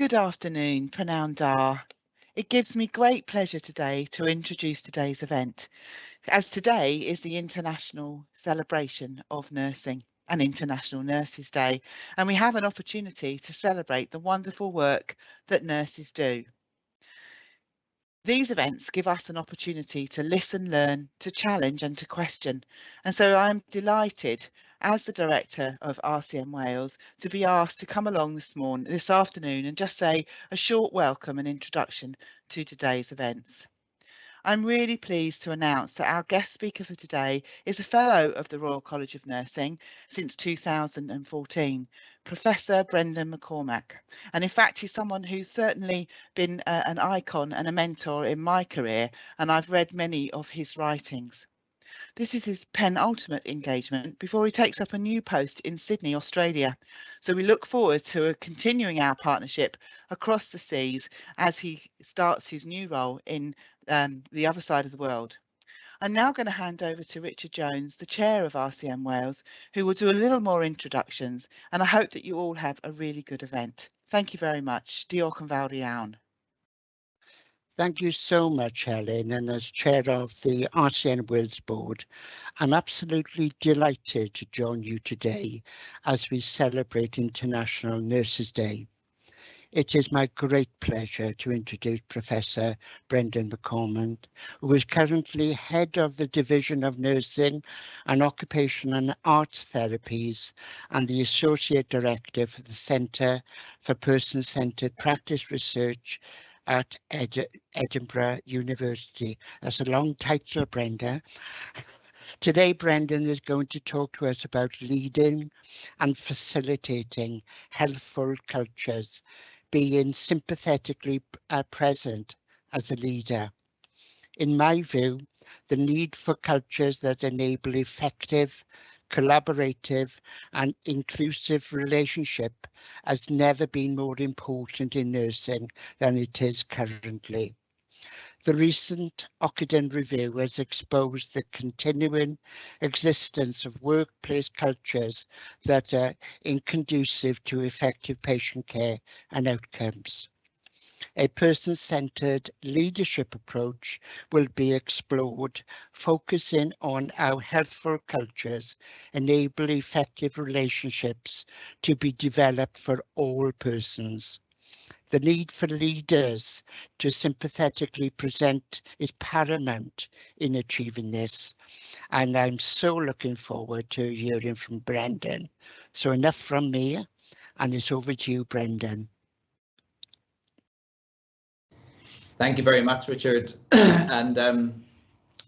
Good afternoon, Pranam Dar. It gives me great pleasure today to introduce today's event, as today is the International Celebration of Nursing and International Nurses Day, and we have an opportunity to celebrate the wonderful work that nurses do. These events give us an opportunity to listen, learn, to challenge and to question. And so I'm delighted as the Director of RCN Wales to be asked to come along this afternoon and just say a short welcome and introduction to today's events. I'm really pleased to announce that our guest speaker for today is a Fellow of the Royal College of Nursing since 2014, Professor Brendan McCormack. And in fact, he's someone who's certainly been an icon and a mentor in my career, and I've read many of his writings. This is his penultimate engagement before he takes up a new post in Sydney, Australia. So we look forward to continuing our partnership across the seas as he starts his new role in the other side of the world. I'm now going to hand over to Richard Jones, the chair of RCN Wales, who will do a little more introductions, and I hope that you all have a really good event. Thank you very much. Diolch yn fawr iawn. Thank you so much, Helen, and as chair of the RCN Wales board, I'm absolutely delighted to join you today as we celebrate International Nurses Day. It is my great pleasure to introduce Professor Brendan McCormack, who is currently head of the Division of Nursing and Occupational and Arts Therapies and the Associate Director for the Centre for Person-Centred Practice Research at Edinburgh University. That's a long title, Brenda. Today, Brendan is going to talk to us about leading and facilitating healthful cultures, being sympathetically present as a leader. In my view, the need for cultures that enable effective, collaborative and inclusive relationship has never been more important in nursing than it is currently. The recent Ockenden review has exposed the continuing existence of workplace cultures that are inconducive to effective patient care and outcomes. A person-centred leadership approach will be explored, focusing on how healthful cultures enable effective relationships to be developed for all persons. The need for leaders to sympathetically present is paramount in achieving this, and I'm so looking forward to hearing from Brendan. So enough from me, and it's over to you, Brendan. Thank you very much, Richard, and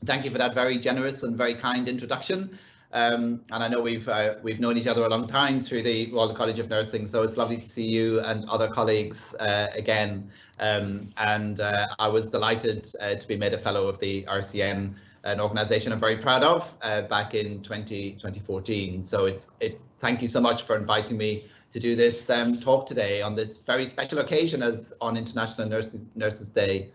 thank you for that very generous and very kind introduction. And I know we've known each other a long time through the Royal College of Nursing, so it's lovely to see you and other colleagues again. I was delighted to be made a fellow of the RCN, an organisation I'm very proud of, back in 2014. So thank you so much for inviting me to do this talk today on this very special occasion as on International Nurses Day.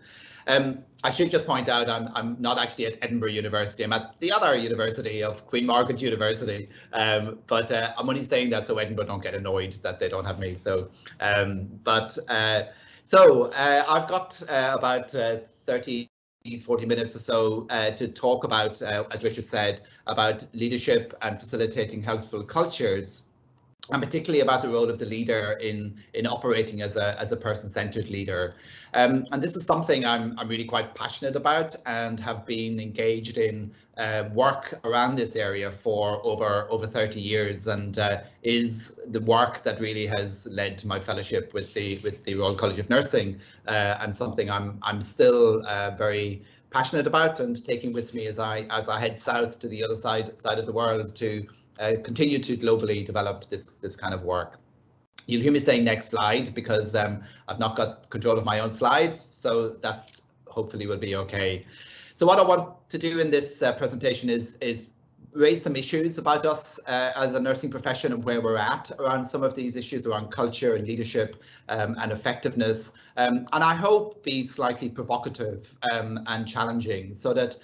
I should just point out I'm not actually at Edinburgh University, I'm at the other university of Queen Margaret University, but I'm only saying that so Edinburgh don't get annoyed that they don't have me. So, I've got about 30, 40 minutes or so to talk about, as Richard said, about leadership and facilitating healthful cultures, and particularly about the role of the leader in operating as a person-centered leader. And this is something I'm really quite passionate about and have been engaged in work around this area for over 30 years, and is the work that really has led to my fellowship with the Royal College of Nursing, and something I'm still very passionate about and taking with me as I head south to the other side of the world to continue to globally develop this kind of work. You'll hear me saying next slide because I've not got control of my own slides, so that hopefully will be okay. So what I want to do in this presentation is raise some issues about us as a nursing profession and where we're at around some of these issues around culture and leadership and effectiveness, and I hope be slightly provocative and challenging so that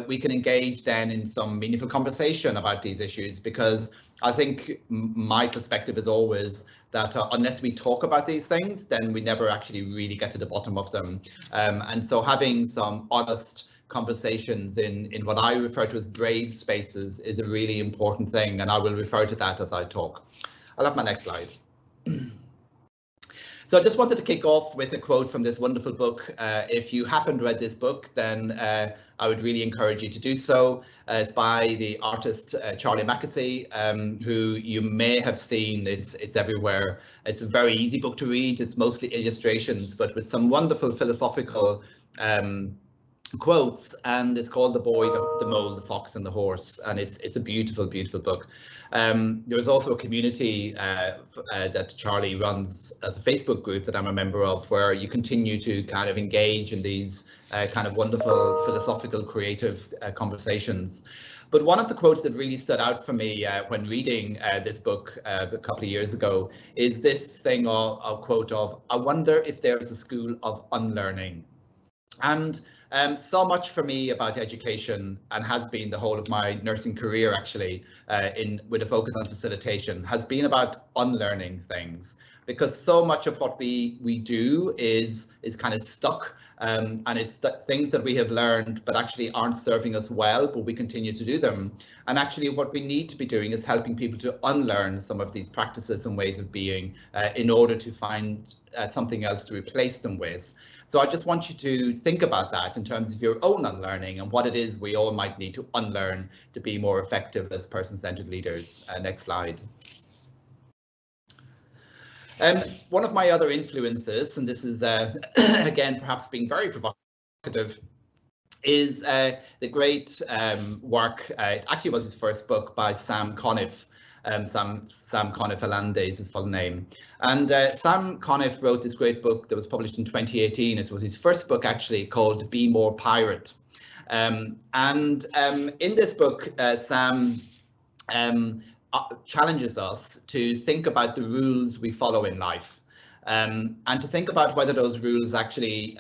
we can engage then in some meaningful conversation about these issues, because I think my perspective is always that unless we talk about these things, then we never actually really get to the bottom of them. And so having some honest conversations in what I refer to as brave spaces is a really important thing, and I will refer to that as I talk. I'll have my next slide. So I just wanted to kick off with a quote from this wonderful book. If you haven't read this book, then I would really encourage you to do so. It's by the artist Charlie Mackesy, who you may have seen. It's everywhere. It's a very easy book to read. It's mostly illustrations, but with some wonderful philosophical quotes, and it's called The Boy, the Mole, the Fox and the Horse, and it's a beautiful, beautiful book. There is also a community that Charlie runs as a Facebook group that I'm a member of, where you continue to kind of engage in these kind of wonderful philosophical, creative conversations. But one of the quotes that really stood out for me when reading this book a couple of years ago is this thing, a quote of, "I wonder if there's a school of unlearning." And so much for me about education, and has been the whole of my nursing career actually, with a focus on facilitation, has been about unlearning things, because so much of what we do is kind of stuck, and it's things that we have learned but actually aren't serving us well, but we continue to do them. And actually what we need to be doing is helping people to unlearn some of these practices and ways of being in order to find something else to replace them with. So I just want you to think about that in terms of your own unlearning and what it is we all might need to unlearn to be more effective as person-centered leaders. Next slide. One of my other influences, and this is again perhaps being very provocative, is the great work, it actually was his first book, by Sam Conniff. Sam Conniff Allende is his full name. And Sam Conniff wrote this great book that was published in 2018. It was his first book actually, called Be More Pirate. In this book, Sam challenges us to think about the rules we follow in life, and to think about whether those rules actually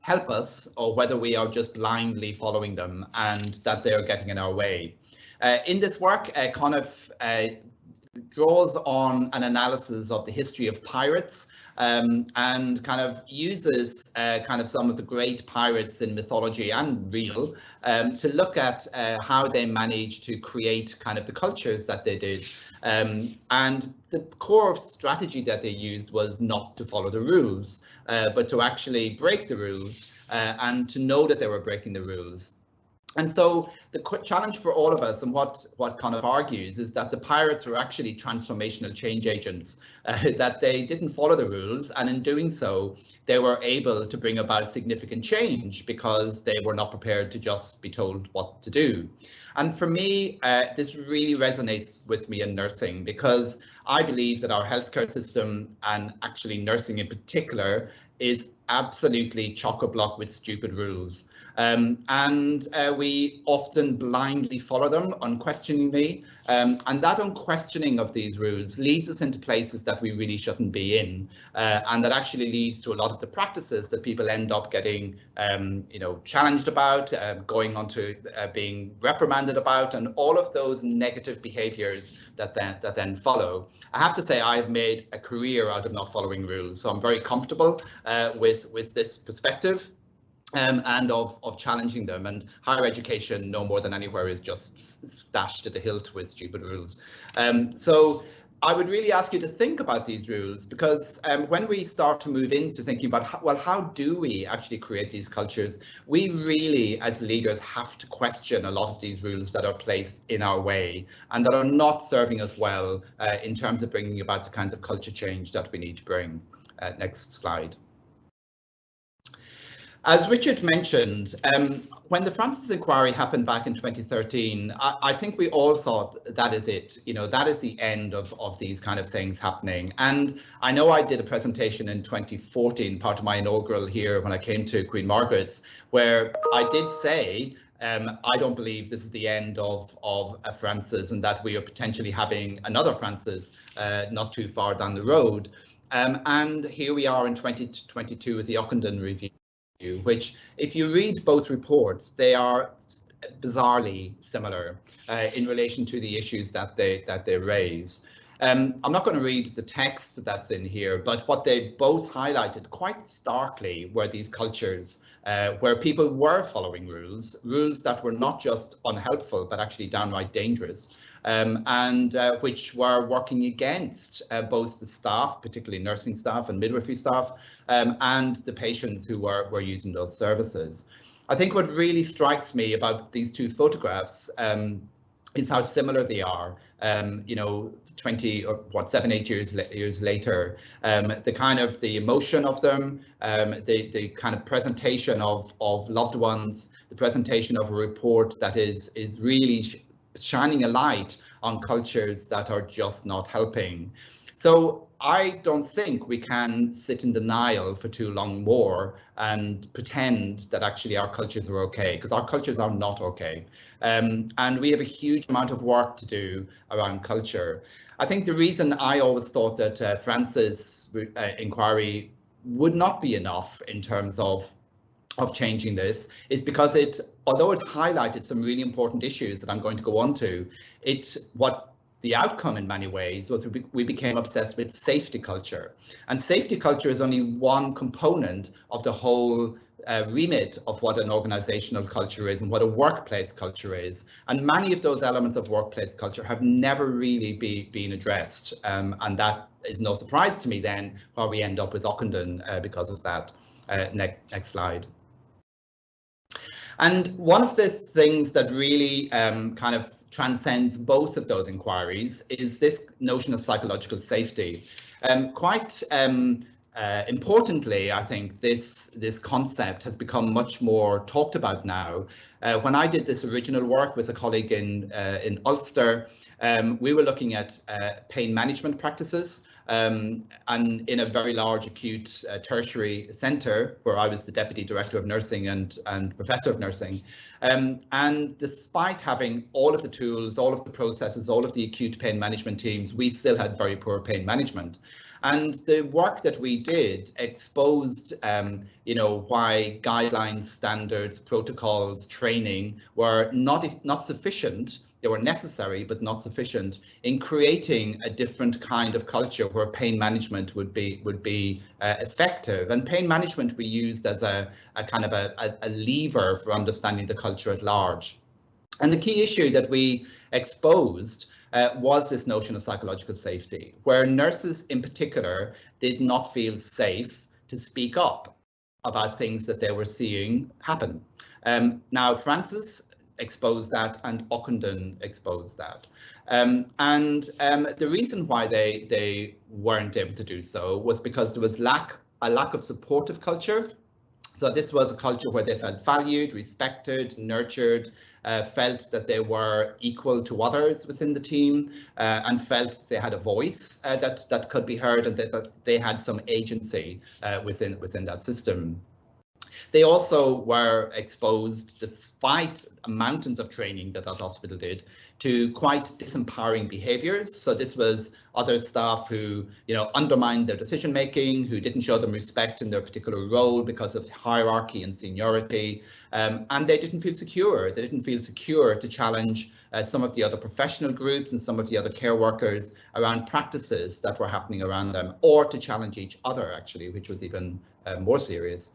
help us, or whether we are just blindly following them and that they're getting in our way. In this work, Conniff draws on an analysis of the history of pirates, and kind of uses kind of some of the great pirates in mythology and real, to look at how they managed to create kind of the cultures that they did. And the core strategy that they used was not to follow the rules, but to actually break the rules, and to know that they were breaking the rules. And so the challenge for all of us, and what Conniff argues, is that the pirates were actually transformational change agents, that they didn't follow the rules, and in doing so, they were able to bring about significant change because they were not prepared to just be told what to do. And for me, this really resonates with me in nursing, because I believe that our healthcare system, and actually nursing in particular, is absolutely chock-a-block with stupid rules. We often blindly follow them unquestioningly, and that unquestioning of these rules leads us into places that we really shouldn't be in, and that actually leads to a lot of the practices that people end up getting challenged about, going on to being reprimanded about, and all of those negative behaviors that then follow. I have to say, I've made a career out of not following rules, so I'm very comfortable with this perspective. And of challenging them, and higher education, no more than anywhere, is just stashed to the hilt with stupid rules. So I would really ask you to think about these rules, because when we start to move into thinking about how do we actually create these cultures, we really as leaders have to question a lot of these rules that are placed in our way and that are not serving us well in terms of bringing about the kinds of culture change that we need to bring. Next slide. As Richard mentioned, when the Francis inquiry happened back in 2013, I think we all thought that is it. That is the end of these kind of things happening. And I know I did a presentation in 2014, part of my inaugural here when I came to Queen Margaret's, where I did say, I don't believe this is the end of a Francis, and that we are potentially having another Francis not too far down the road. And here we are in 2022 with the Ockenden review, which, if you read both reports, they are bizarrely similar in relation to the issues that they raise. I'm not going to read the text that's in here, but what they both highlighted quite starkly were these cultures where people were following rules that were not just unhelpful, but actually downright dangerous, and which were working against both the staff, particularly nursing staff and midwifery staff, and the patients who were using those services. I think what really strikes me about these two photographs is how similar they are. 20 or 7-8 years later, the emotion of them, the kind of presentation of loved ones, the presentation of a report that is really shining a light on cultures that are just not helping. So I don't think we can sit in denial for too long more and pretend that actually our cultures are okay, because our cultures are not okay. And we have a huge amount of work to do around culture. I think the reason I always thought that France's inquiry would not be enough in terms of changing this is because although it highlighted some really important issues that I'm going to go on to, the outcome in many ways was we became obsessed with safety culture. And safety culture is only one component of the whole remit of what an organizational culture is and what a workplace culture is. And many of those elements of workplace culture have never really been addressed. And that is no surprise to me then, where we end up with Ockenden because of that. Next slide. And one of the things that really kind of transcends both of those inquiries is this notion of psychological safety. Quite importantly, I think this concept has become much more talked about now. When I did this original work with a colleague in Ulster, we were looking at pain management practices. And in a very large acute tertiary centre where I was the Deputy Director of Nursing and Professor of Nursing. And despite having all of the tools, all of the processes, all of the acute pain management teams, we still had very poor pain management. And the work that we did exposed, why guidelines, standards, protocols, training were not sufficient. They were necessary, but not sufficient in creating a different kind of culture where pain management would be effective. And pain management we used as a kind of a lever for understanding the culture at large. And the key issue that we exposed was this notion of psychological safety, where nurses in particular did not feel safe to speak up about things that they were seeing happen. Now, Francis exposed that and Ockenden exposed that. The reason why they weren't able to do so was because there was a lack of supportive culture. So this was a culture where they felt valued, respected, nurtured, felt that they were equal to others within the team, and felt they had a voice that could be heard and that they had some agency within that system. They also were exposed, despite mountains of training that hospital did, to quite disempowering behaviours. So this was other staff who, undermined their decision making, who didn't show them respect in their particular role because of hierarchy and seniority, and they didn't feel secure. They didn't feel secure to challenge some of the other professional groups and some of the other care workers around practices that were happening around them, or to challenge each other, actually, which was even more serious.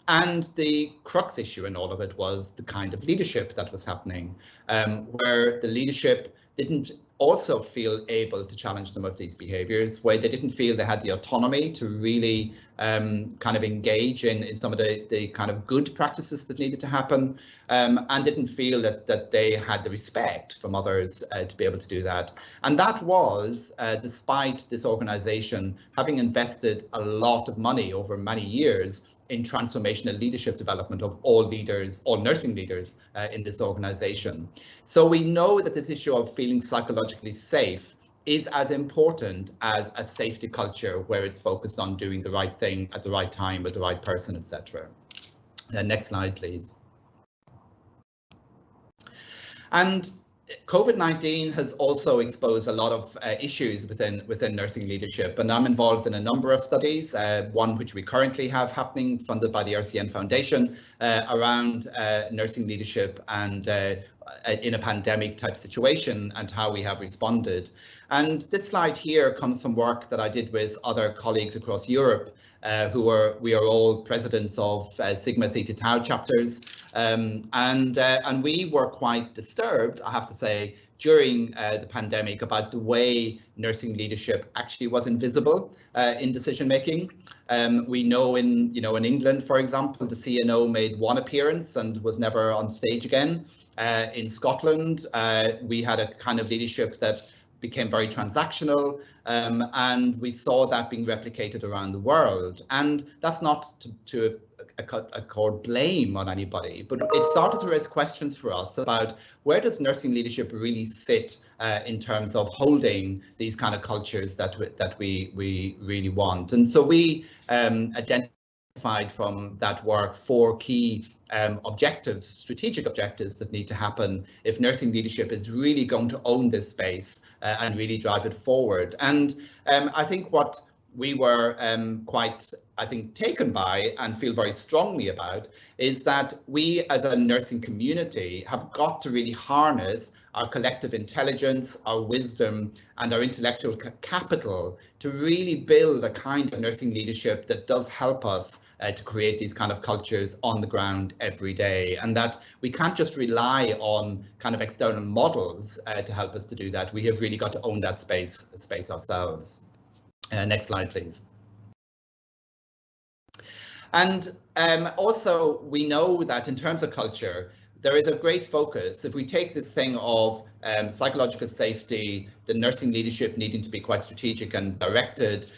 And the crux issue in all of it was the kind of leadership that was happening, where the leadership didn't also feel able to challenge some of these behaviours, where they didn't feel they had the autonomy to really kind of engage in some of the kind of good practices that needed to happen, and didn't feel that they had the respect from others to be able to do that. And that was despite this organisation having invested a lot of money over many years in transformational leadership development of all leaders, all nursing leaders in this organisation. So we know that this issue of feeling psychologically safe is as important as a safety culture where it's focused on doing the right thing at the right time with the right person, etc. Next slide, please. And COVID-19 has also exposed a lot of issues within nursing leadership, and I'm involved in a number of studies, one which we currently have happening, funded by the RCN Foundation, around nursing leadership and in a pandemic type situation and how we have responded. And this slide here comes from work that I did with other colleagues across Europe, we are all presidents of Sigma Theta Tau chapters, and we were quite disturbed, I have to say, during the pandemic about the way nursing leadership actually was invisible in decision making. We know in England, for example, the CNO made one appearance and was never on stage again. In Scotland, we had a kind of leadership that became very transactional, and we saw that being replicated around the world. And that's not to accord blame on anybody, but it started to raise questions for us about where does nursing leadership really sit in terms of holding these kind of cultures that we really want. And so we identified from that work 4 key objectives, strategic objectives that need to happen if nursing leadership is really going to own this space and really drive it forward. And I think what we were quite, taken by and feel very strongly about is that we as a nursing community have got to really harness our collective intelligence, our wisdom, and our intellectual capital to really build a kind of nursing leadership that does help us to create these kind of cultures on the ground every day, and that we can't just rely on kind of external models to help us to do that. We have really got to own that space ourselves. Next slide, please. And also, we know that in terms of culture, there is a great focus. If we take this thing of psychological safety, the nursing leadership needing to be quite strategic and directed,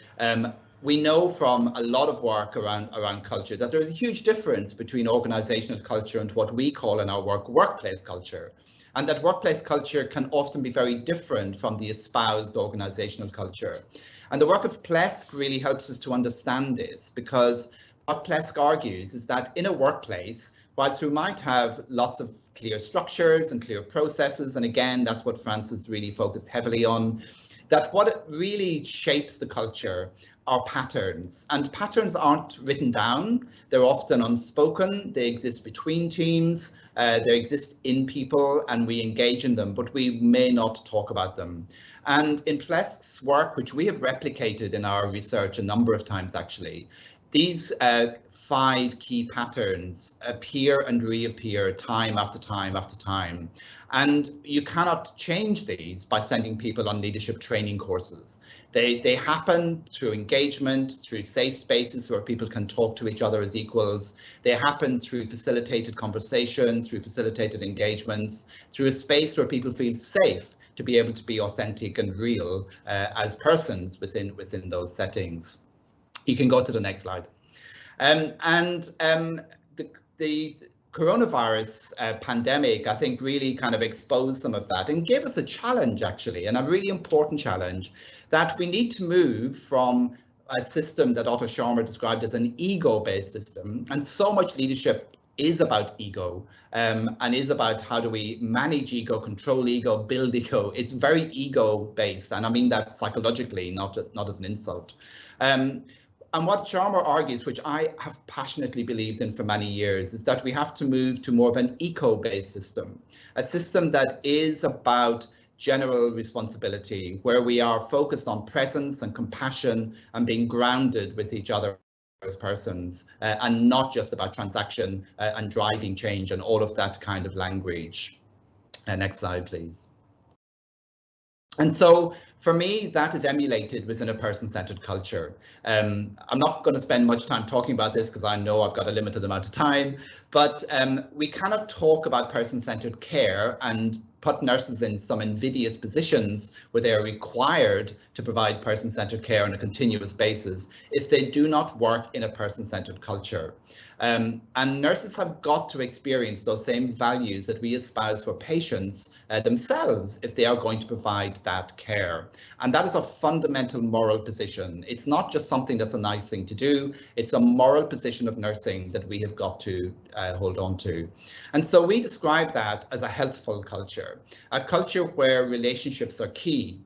we know from a lot of work around culture that there is a huge difference between organizational culture and what we call in our work workplace culture. And that workplace culture can often be very different from the espoused organizational culture. And the work of Plesk really helps us to understand this, because what Plesk argues is that in a workplace, whilst we might have lots of clear structures and clear processes, and again, that's what Francis really focused heavily on, that what really shapes the culture are patterns, and patterns aren't written down. They're often unspoken. They exist between teams. They exist in people, and we engage in them, but we may not talk about them. And in Plesk's work, which we have replicated in our research a number of times, actually, these 5 key patterns appear and reappear time after time after time. And you cannot change these by sending people on leadership training courses. They happen through engagement, through safe spaces where people can talk to each other as equals. They happen through facilitated conversation, through facilitated engagements, through a space where people feel safe to be able to be authentic and real as persons within those settings. You can go to the next slide. The coronavirus pandemic, I think, really kind of exposed some of that and gave us a challenge, actually, and a really important challenge, that we need to move from a system that Otto Scharmer described as an ego-based system, and so much leadership is about ego and is about how do we manage ego, control ego, build ego. It's very ego-based, and I mean that psychologically, not as an insult. And what Scharmer argues, which I have passionately believed in for many years, is that we have to move to more of an eco-based system, a system that is about general responsibility, where we are focused on presence and compassion and being grounded with each other as persons, and not just about transaction and driving change and all of that kind of language. Next slide, please. And so for me, that is emulated within a person-centered culture. I'm not going to spend much time talking about this because I know I've got a limited amount of time, but we cannot talk about person-centered care and put nurses in some invidious positions where they are required to provide person-centered care on a continuous basis if they do not work in a person-centered culture. And nurses have got to experience those same values that we espouse for patients themselves if they are going to provide that care. And that is a fundamental moral position. It's not just something that's a nice thing to do. It's a moral position of nursing that we have got to hold on to. And so we describe that as a healthful culture, a culture where relationships are key,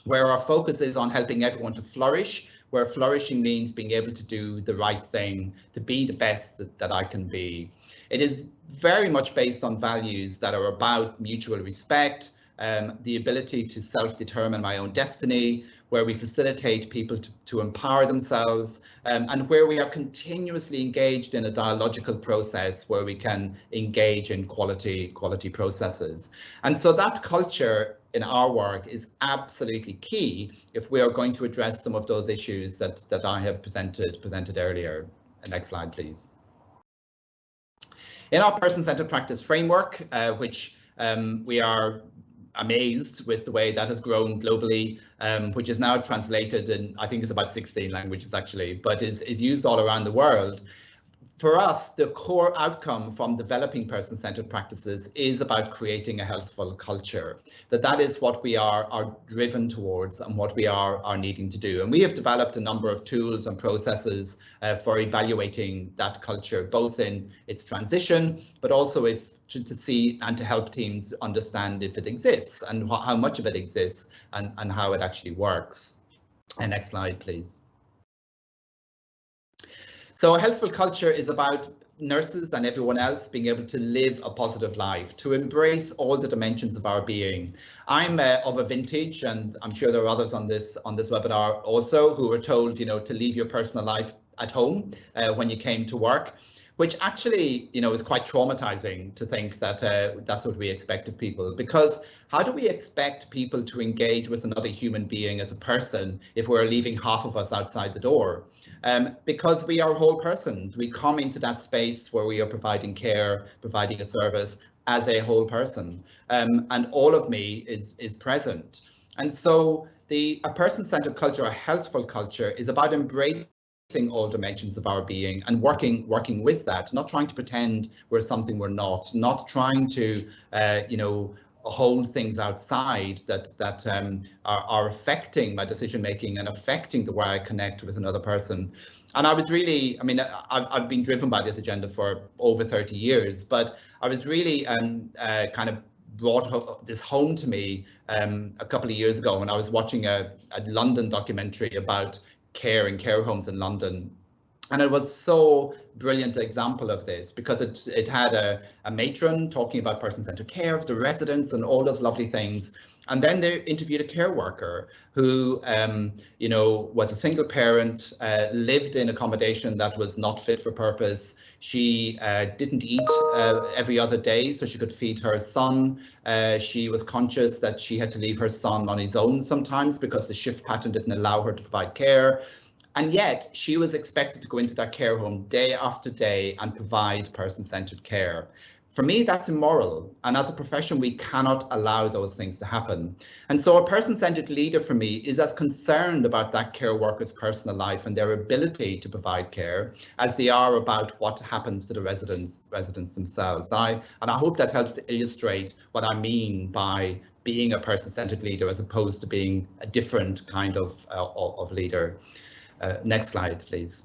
where our focus is on helping everyone to flourish, where flourishing means being able to do the right thing, to be the best that I can be. It is very much based on values that are about mutual respect, the ability to self-determine my own destiny, where we facilitate people to empower themselves, and where we are continuously engaged in a dialogical process where we can engage in quality processes. And so that culture in our work is absolutely key if we are going to address some of those issues that I have presented earlier. Next slide, please. In our person-centered practice framework, which we are amazed with the way that has grown globally, which is now translated in, I think it's about 16 languages actually, but is used all around the world. For us, the core outcome from developing person-centered practices is about creating a healthful culture, that is what we are driven towards and what we are needing to do. And we have developed a number of tools and processes for evaluating that culture, both in its transition, but also to see and to help teams understand if it exists and how much of it exists and how it actually works. And next slide, please. So a healthful culture is about nurses and everyone else being able to live a positive life, to embrace all the dimensions of our being. I'm of a vintage, and I'm sure there are others on this webinar also, who were told, you know, to leave your personal life at home when you came to work, which actually, you know, is quite traumatizing to think that that's what we expect of people. Because how do we expect people to engage with another human being as a person if we're leaving half of us outside the door? Because we are whole persons. We come into that space where we are providing care, providing a service as a whole person, and all of me is present. And so a person-centered culture, a healthful culture, is about embracing all dimensions of our being and working with that, not trying to pretend we're something we're not trying to you know, hold things outside that are affecting my decision making and affecting the way I connect with another person. And I was really, I mean, I've been driven by this agenda for over 30 years, but I was really kind of brought this home to me a couple of years ago when I was watching a London documentary about care in care homes in London. And it was so brilliant example of this because it had a matron talking about person-centered care of the residents and all those lovely things. And then they interviewed a care worker who, you know, was a single parent, lived in accommodation that was not fit for purpose. She didn't eat every other day so she could feed her son. She was conscious that she had to leave her son on his own sometimes because the shift pattern didn't allow her to provide care. And yet she was expected to go into that care home day after day and provide person-centered care. For me, that's immoral. And as a profession, we cannot allow those things to happen. And so a person-centered leader for me is as concerned about that care worker's personal life and their ability to provide care as they are about what happens to the residents themselves. And I hope that helps to illustrate what I mean by being a person-centered leader as opposed to being a different kind of leader. Next slide, please.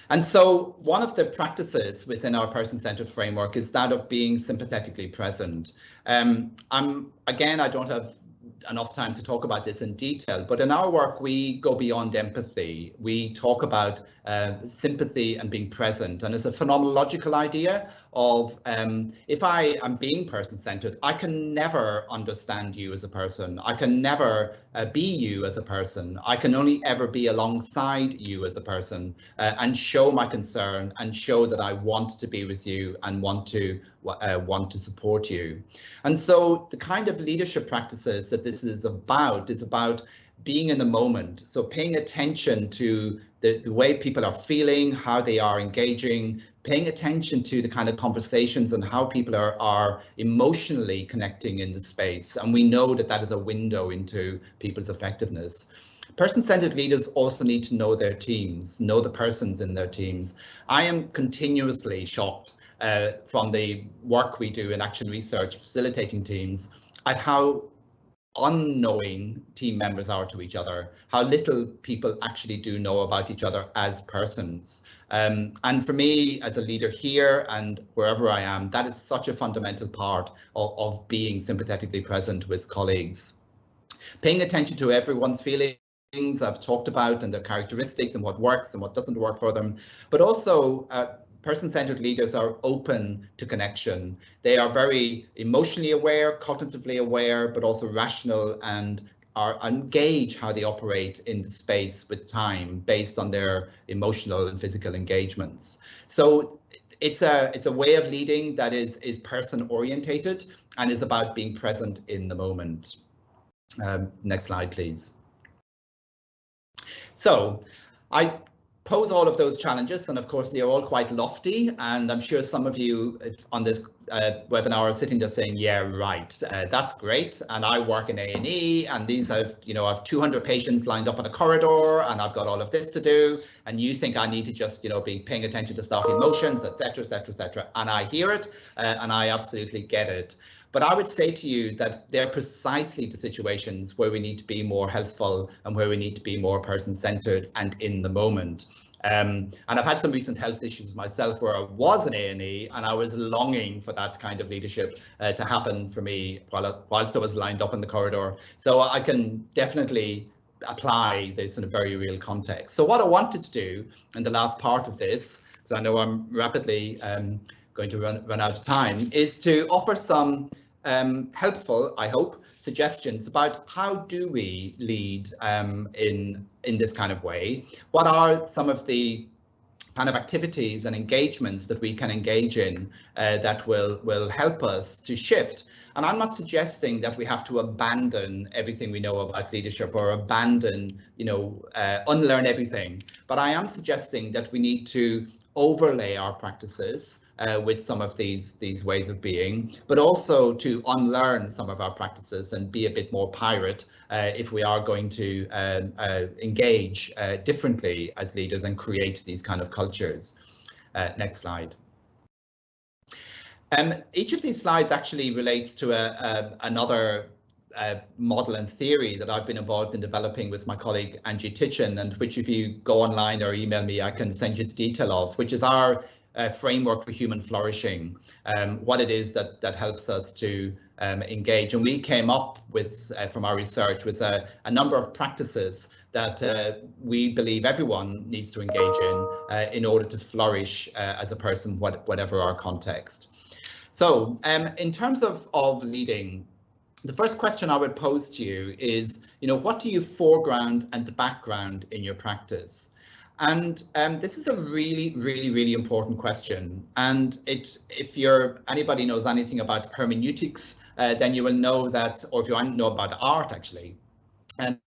And so one of the practices within our person-centered framework is that of being sympathetically present. Again, I don't have enough time to talk about this in detail, but in our work, we go beyond empathy. We talk about sympathy and being present. And it's a phenomenological idea of if I am being person-centered, I can never understand you as a person. I can never be you as a person. I can only ever be alongside you as a person and show my concern and show that I want to be with you and want to support you. And so the kind of leadership practices that this is about being in the moment. So paying attention to the way people are feeling, how they are engaging, paying attention to the kind of conversations and how people are emotionally connecting in the space. And we know that that is a window into people's effectiveness. Person-centered leaders also need to know their teams, know the persons in their teams. I am continuously shocked from the work we do in action research, facilitating teams, at how unknowing team members are to each other, how little people actually do know about each other as persons. And for me, as a leader here and wherever I am, that is such a fundamental part of being sympathetically present with colleagues. Paying attention to everyone's feelings things I've talked about and their characteristics and what works and what doesn't work for them, but also person-centered leaders are open to connection. They are very emotionally aware, cognitively aware, but also rational and are engage how they operate in the space with time based on their emotional and physical engagements. So it's a way of leading that is person orientated and is about being present in the moment. Next slide, please. So I pose all of those challenges, and of course they're all quite lofty, and I'm sure some of you on this webinar are sitting there saying, yeah, right, that's great, and I work in A&E, and these I've 200 patients lined up on a corridor, and I've got all of this to do, and you think I need to just be paying attention to staff emotions, etc., etc., etc. And I hear it, and I absolutely get it. But I would say to you that they're precisely the situations where we need to be more healthful and where we need to be more person-centered and in the moment. And I've had some recent health issues myself where I was in A&E and I was longing for that kind of leadership to happen for me whilst I was lined up in the corridor. So I can definitely apply this in a very real context. So what I wanted to do in the last part of this, because I know I'm rapidly going to run out of time, is to offer some helpful, I hope, suggestions about how do we lead in this kind of way. What are some of the kind of activities and engagements that we can engage in that will help us to shift? And I'm not suggesting that we have to abandon everything we know about leadership or abandon, unlearn everything, but I am suggesting that we need to overlay our practices with some of these ways of being, but also to unlearn some of our practices and be a bit more pirate if we are going to engage differently as leaders and create these kind of cultures. Next slide. Each of these slides actually relates to another model and theory that I've been involved in developing with my colleague Angie Titchen, and which if you go online or email me, I can send you the detail of, which is our framework for human flourishing, what it is that helps us to engage. And we came up with, from our research, with a number of practices that we believe everyone needs to engage in order to flourish as a person, whatever our context. So in terms of leading, the first question I would pose to you is, what do you foreground and background in your practice? And this is a really, really, really important question. And if anybody knows anything about hermeneutics, then you will know that, or if you know about art, actually, and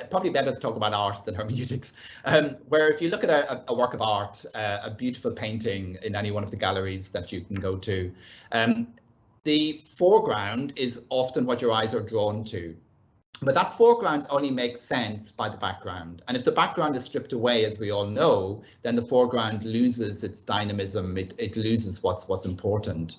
probably better to talk about art than hermeneutics, where if you look at a work of art, a beautiful painting in any one of the galleries that you can go to, the foreground is often what your eyes are drawn to. But that foreground only makes sense by the background. And if the background is stripped away, as we all know, then the foreground loses its dynamism, it loses what's important.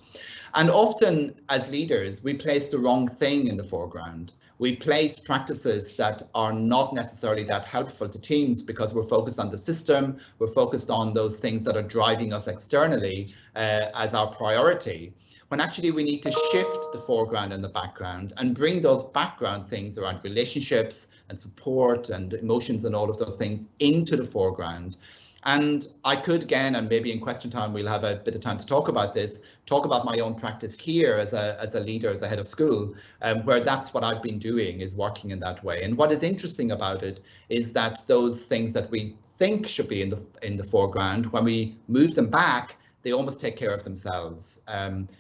And often as leaders, we place the wrong thing in the foreground. We place practices that are not necessarily that helpful to teams because we're focused on the system, we're focused on those things that are driving us externally as our priority, when actually we need to shift the foreground and the background and bring those background things around relationships and support and emotions and all of those things into the foreground. And I could, again, and maybe in question time we'll have a bit of time to talk about this, talk about my own practice here as a leader, as a head of school, where that's what I've been doing, is working in that way. And what is interesting about it is that those things that we think should be in the foreground, when we move them back, they almost take care of themselves.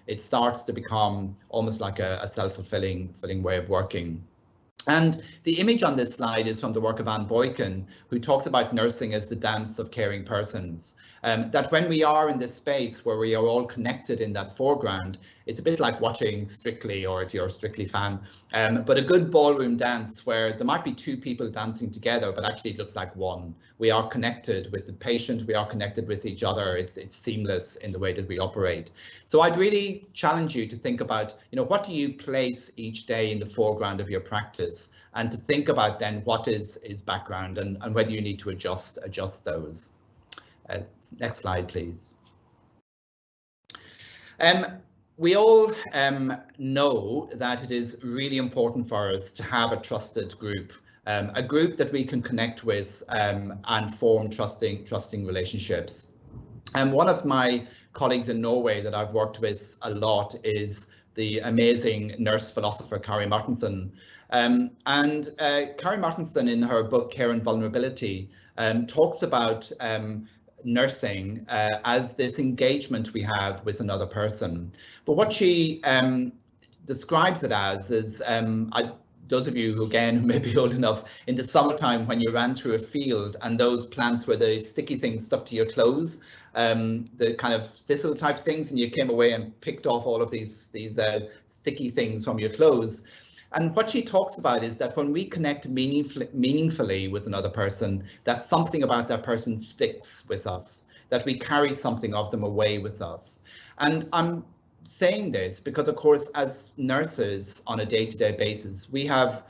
It starts to become almost like a self-fulfilling way of working. And the image on this slide is from the work of Anne Boykin, who talks about nursing as the dance of caring persons. That when we are in this space where we are all connected in that foreground, it's a bit like watching Strictly, or if you're a Strictly fan, but a good ballroom dance where there might be two people dancing together, but actually it looks like one. We are connected with the patient, we are connected with each other. It's seamless in the way that we operate. So I'd really challenge you to think about, what do you place each day in the foreground of your practice, and to think about then what is background and whether you need to adjust those. Next slide, please. We all know that it is really important for us to have a trusted group a group that we can connect with and form trusting relationships. And one of my colleagues in Norway that I've worked with a lot is the amazing nurse philosopher Kari Martinsen. Kari Martinsen, in her book Care and Vulnerability, talks about nursing as this engagement we have with another person. But what she describes it as is, those of you who again may be old enough, in the summertime when you ran through a field and those plants where the sticky things stuck to your clothes, the kind of thistle type things, and you came away and picked off all of these sticky things from your clothes. And what she talks about is that when we connect meaningfully with another person, that something about that person sticks with us, that we carry something of them away with us. And I'm saying this because, of course, as nurses on a day-to-day basis, we have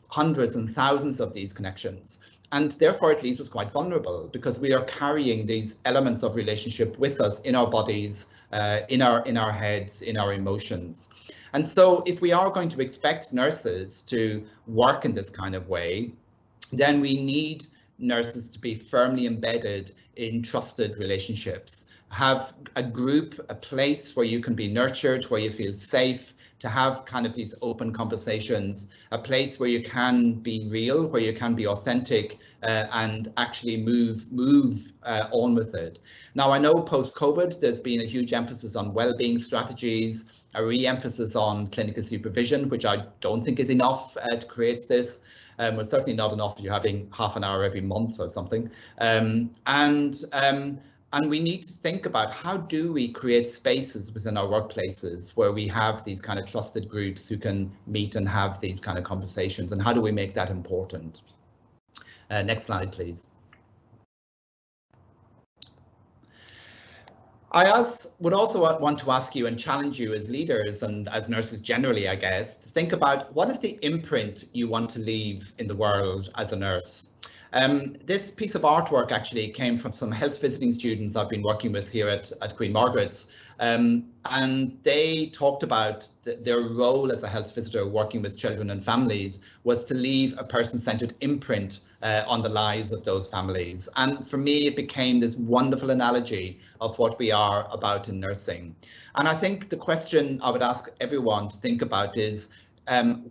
hundreds and thousands of these connections. And therefore, it leaves us quite vulnerable because we are carrying these elements of relationship with us in our bodies, in our heads, in our emotions. And so if we are going to expect nurses to work in this kind of way, then we need nurses to be firmly embedded in trusted relationships, have a group, a place where you can be nurtured, where you feel safe, to have kind of these open conversations, a place where you can be real, where you can be authentic, and actually move on with it. Now, I know post-COVID, there's been a huge emphasis on well-being strategies, a re-emphasis on clinical supervision, which I don't think is enough to create this. Well, certainly not enough if you're having half an hour every month or something. And we need to think about how do we create spaces within our workplaces where we have these kind of trusted groups who can meet and have these kind of conversations, and how do we make that important? Next slide, please. I would also want to ask you and challenge you as leaders and as nurses generally, I guess, to think about what is the imprint you want to leave in the world as a nurse. This piece of artwork actually came from some health visiting students I've been working with here at Queen Margaret's, and they talked about their role as a health visitor working with children and families was to leave a person-centered imprint on the lives of those families. And for me, it became this wonderful analogy of what we are about in nursing. And I think the question I would ask everyone to think about is,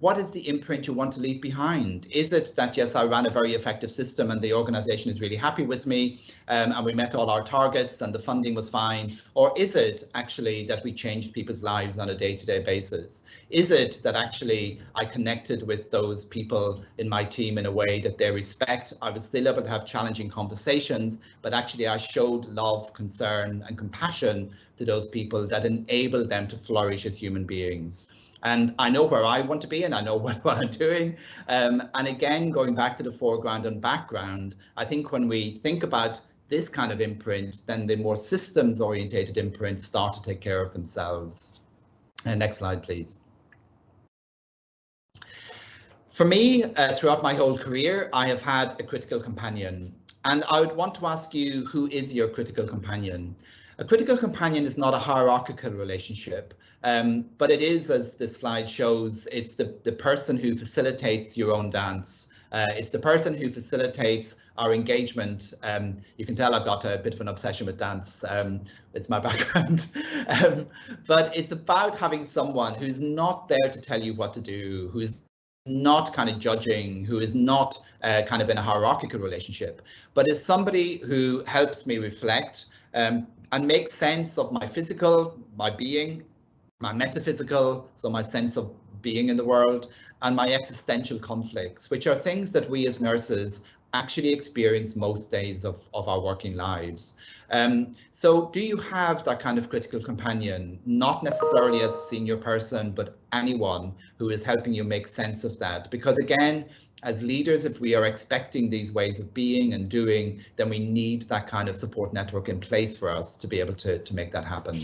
what is the imprint you want to leave behind? Is it that, yes, I ran a very effective system and the organization is really happy with me, and we met all our targets and the funding was fine? Or is it actually that we changed people's lives on a day-to-day basis? Is it that actually I connected with those people in my team in a way that they respect? I was still able to have challenging conversations, but actually I showed love, concern and compassion to those people that enabled them to flourish as human beings. And I know where I want to be and I know what I'm doing. And again, going back to the foreground and background, I think when we think about this kind of imprint, then the more systems orientated imprints start to take care of themselves. Next slide, please. For me, throughout my whole career, I have had a critical companion. And I would want to ask you, who is your critical companion? A critical companion is not a hierarchical relationship, but it is, as this slide shows, it's the person who facilitates your own dance. It's the person who facilitates our engagement. You can tell I've got a bit of an obsession with dance. It's my background. But it's about having someone who's not there to tell you what to do, who's not kind of judging, who is not kind of in a hierarchical relationship, but is somebody who helps me reflect and make sense of my physical, my being, my metaphysical, so my sense of being in the world, and my existential conflicts, which are things that we as nurses actually experience most days of our working lives. So do you have that kind of critical companion, not necessarily as a senior person, but anyone who is helping you make sense of that? Because again, as leaders, if we are expecting these ways of being and doing, then we need that kind of support network in place for us to be able to make that happen.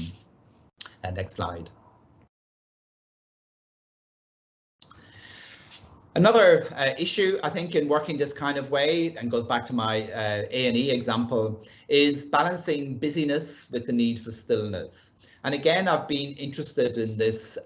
Next slide. Another issue, I think, in working this kind of way, and goes back to my A&E example, is balancing busyness with the need for stillness. And again, I've been interested in this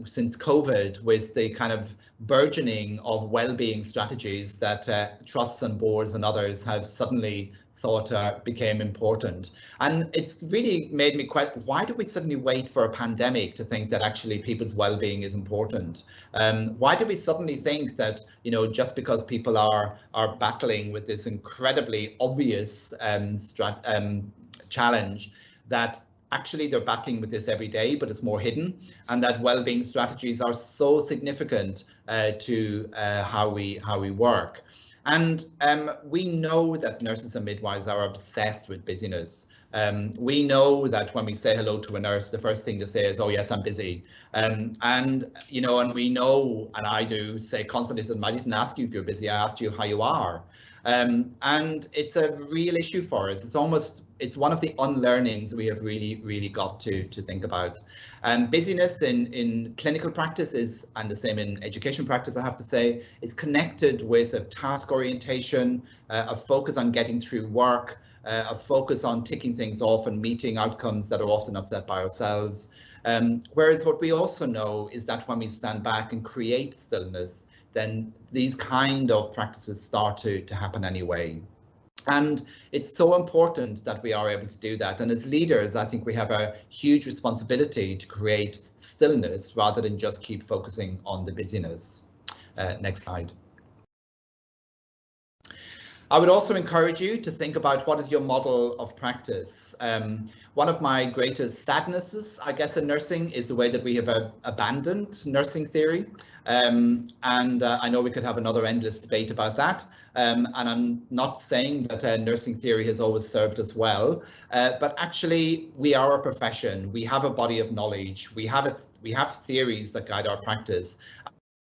since COVID, with the kind of burgeoning of well-being strategies that trusts and boards and others have suddenly thought became important. And it's really made me question, why do we suddenly wait for a pandemic to think that actually people's well-being is important? Why do we suddenly think that, you know, just because people are battling with this incredibly obvious challenge, that actually they're battling with this every day, but it's more hidden, and that well-being strategies are so significant to how we work. And we know that nurses and midwives are obsessed with busyness. We know that when we say hello to a nurse, the first thing to say is, "Oh yes, I'm busy." And you know, and we know, and I do say constantly to them, "I didn't ask you if you're busy. I asked you how you are." And it's a real issue for us. It's one of the unlearnings we have really got to think about. Busyness in clinical practice is, and the same in education practice, I have to say, is connected with a task orientation, a focus on getting through work, a focus on ticking things off and meeting outcomes that are often not set by ourselves. Whereas what we also know is that when we stand back and create stillness, then these kind of practices start to happen anyway. And it's so important that we are able to do that. And as leaders, I think we have a huge responsibility to create stillness rather than just keep focusing on the busyness. Next slide. I would also encourage you to think about what is your model of practice. One of my greatest sadnesses, I guess, in nursing is the way that we have abandoned nursing theory. And I know we could have another endless debate about that. And I'm not saying that nursing theory has always served us well, but actually we are a profession. We have a body of knowledge. We have theories that guide our practice.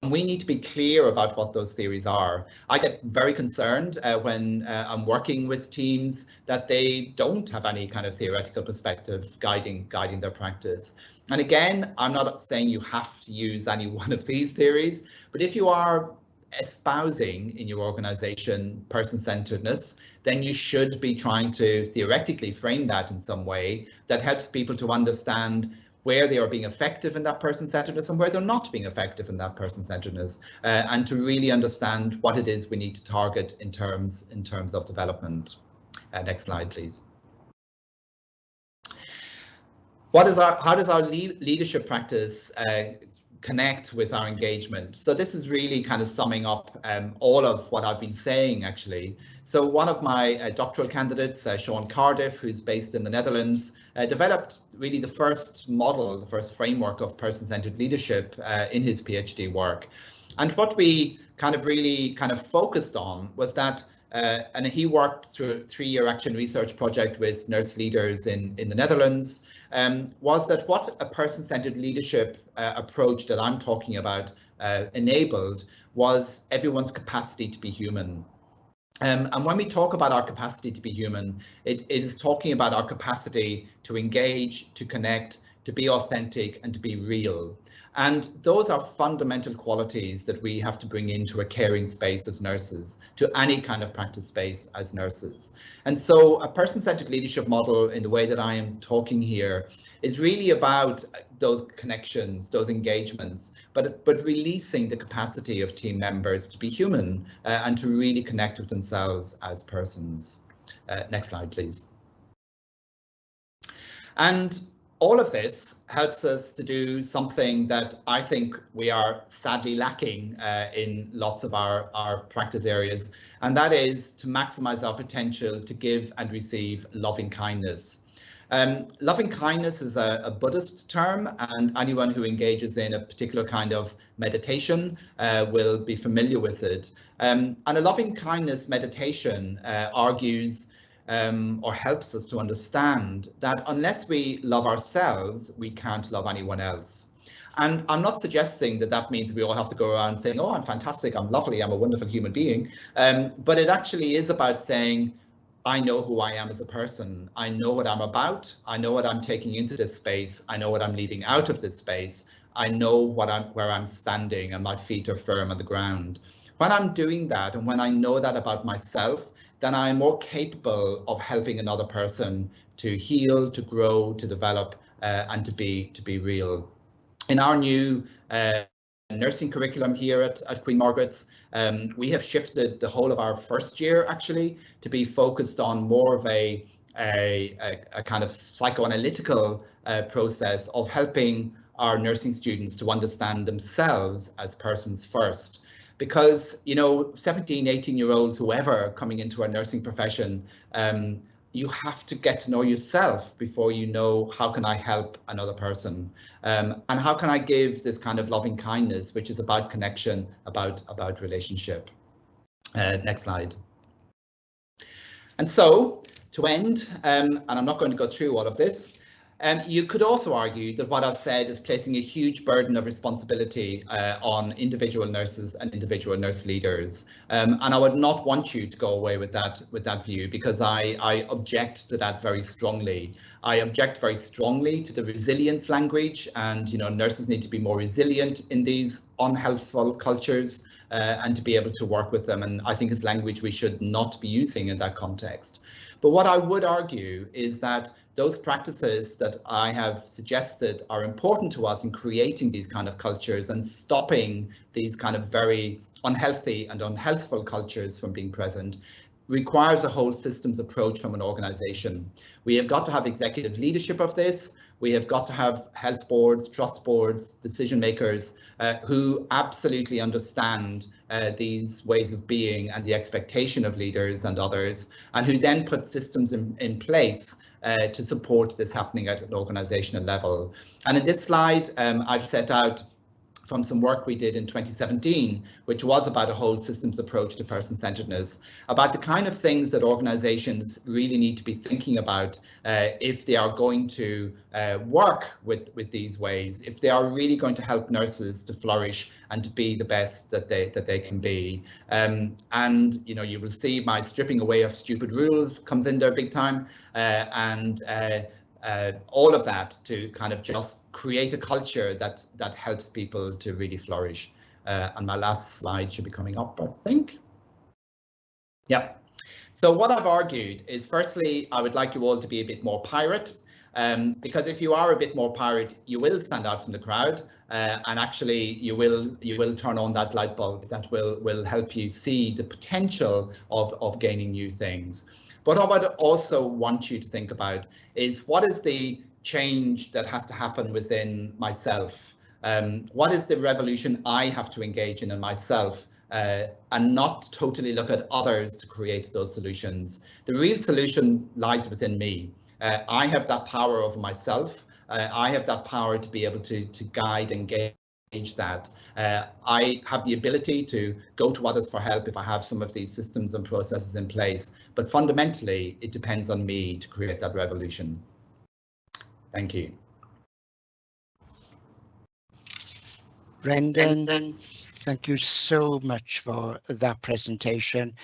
And we need to be clear about what those theories are. I get very concerned when I'm working with teams that they don't have any kind of theoretical perspective guiding their practice. And again, I'm not saying you have to use any one of these theories, but if you are espousing in your organization person-centeredness, then you should be trying to theoretically frame that in some way that helps people to understand where they are being effective in that person-centeredness and where they're not being effective in that person-centeredness, and to really understand what it is we need to target in terms of development. Next slide, please. How does our leadership practice connect with our engagement? So this is really kind of summing up all of what I've been saying, actually. So one of my doctoral candidates, Sean Cardiff, who's based in the Netherlands, developed really the first model, the first framework of person-centered leadership in his PhD work. And what we really focused on was that, and he worked through a 3-year action research project with nurse leaders in the Netherlands, was that what a person-centered leadership approach that I'm talking about enabled was everyone's capacity to be human. And when we talk about our capacity to be human, it is talking about our capacity to engage, to connect, to be authentic, and to be real. And those are fundamental qualities that we have to bring into a caring space as nurses, to any kind of practice space as nurses. And so a person-centered leadership model, in the way that I am talking here, is really about those connections, those engagements, but releasing the capacity of team members to be human and to really connect with themselves as persons. Next slide, please. And all of this helps us to do something that I think we are sadly lacking in lots of our practice areas, and that is to maximize our potential to give and receive loving kindness. Loving kindness is a Buddhist term, and anyone who engages in a particular kind of meditation will be familiar with it. And a loving kindness meditation argues or helps us to understand that unless we love ourselves, we can't love anyone else. And I'm not suggesting that that means we all have to go around saying, "Oh, I'm fantastic, I'm lovely, I'm a wonderful human being." But it actually is about saying, I know who I am as a person. I know what I'm about. I know what I'm taking into this space. I know what I'm leaving out of this space. I know where I'm standing and my feet are firm on the ground. When I'm doing that, and when I know that about myself, then I'm more capable of helping another person to heal, to grow, to develop, and to be real. In our new nursing curriculum here at Queen Margaret's, we have shifted the whole of our first year actually to be focused on more of a kind of psychoanalytical process of helping our nursing students to understand themselves as persons first. Because, you know, 17, 18-year-olds, whoever coming into our nursing profession, you have to get to know yourself before you know how can I help another person, and how can I give this kind of loving kindness, which is about connection, about relationship. Next slide. And so to end, and I'm not going to go through all of this, you could also argue that what I've said is placing a huge burden of responsibility on individual nurses and individual nurse leaders, and I would not want you to go away with that view, because I object to that very strongly. I object very strongly to the resilience language, and you know, nurses need to be more resilient in these unhealthful cultures and to be able to work with them, and I think it's language we should not be using in that context. But what I would argue is that those practices that I have suggested are important to us in creating these kind of cultures and stopping these kind of very unhealthy and unhealthful cultures from being present requires a whole systems approach from an organisation. We have got to have executive leadership of this. We have got to have health boards, trust boards, decision makers who absolutely understand these ways of being and the expectation of leaders and others, and who then put systems in place to support this happening at an organisational level. And in this slide, I've set out from some work we did in 2017, which was about a whole systems approach to person-centeredness, about the kind of things that organisations really need to be thinking about if they are going to work with these ways, if they are really going to help nurses to flourish and to be the best that they can be. And you know, you will see my stripping away of stupid rules comes in there big time, and all of that to kind of just create a culture that helps people to really flourish. And my last slide should be coming up, I think. Yeah. So what I've argued is, firstly, I would like you all to be a bit more pirate, because if you are a bit more pirate, you will stand out from the crowd, and actually you will turn on that light bulb that will help you see the potential of gaining new things. But what I would also want you to think about is, what is the change that has to happen within myself? What is the revolution I have to engage in myself, and not totally look at others to create those solutions? The real solution lies within me. I have that power over myself. I have that power to be able to guide and engage that. I have the ability to go to others for help if I have some of these systems and processes in place, but fundamentally it depends on me to create that revolution. Thank you. Brendan, thank you so much for that presentation.